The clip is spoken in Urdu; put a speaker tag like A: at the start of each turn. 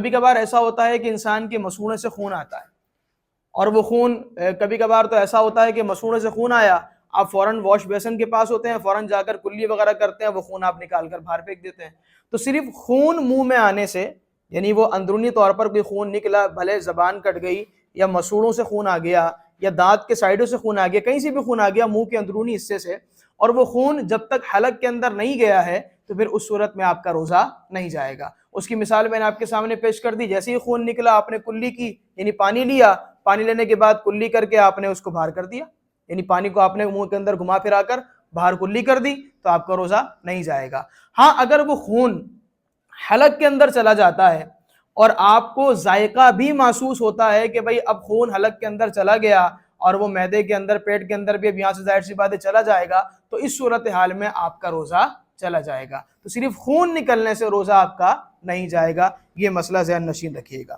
A: کبھی کبھار ایسا ہوتا ہے کہ انسان کے مسوڑے سے خون آتا ہے، اور وہ خون کبھی کبھار تو ایسا ہوتا ہے کہ مسوڑے سے خون آیا، آپ فوراً واش بیسن کے پاس ہوتے ہیں، فوراً جا کر کلی وغیرہ کرتے ہیں، وہ خون آپ نکال کر باہر پھینک دیتے ہیں۔ تو صرف خون منہ میں آنے سے، یعنی وہ اندرونی طور پر کوئی خون نکلا، بھلے زبان کٹ گئی یا مسوڑوں سے خون آ گیا یا دانت کے سائڈوں سے خون آ گیا، کہیں سے بھی خون آ گیا منہ کے اندرونی حصے سے، اور وہ خون جب تک حلق کے اندر نہیں گیا ہے تو پھر اس صورت میں آپ کا روزہ نہیں جائے گا۔ اس کی مثال میں نے آپ کے سامنے پیش کر دی، جیسے ہی خون نکلا آپ نے کلی کی، یعنی پانی لیا، پانی لینے کے بعد کلی کر کے آپ نے اس کو باہر کر دیا، یعنی پانی کو آپ نے منہ کے اندر گھما پھرا کر باہر کلی کر دی، تو آپ کا روزہ نہیں جائے گا۔ ہاں اگر وہ خون حلق کے اندر چلا جاتا ہے اور آپ کو ذائقہ بھی محسوس ہوتا ہے کہ بھئی اب خون حلق کے اندر چلا گیا اور وہ معدے کے اندر، پیٹ کے اندر بھی اب یہاں سے ظاہر سی بات ہے چلا جائے گا، تو اس صورتحال میں آپ کا روزہ چلا جائے گا۔ تو صرف خون نکلنے سے روزہ آپ کا نہیں جائے گا، یہ مسئلہ ذہن نشین رکھیے گا۔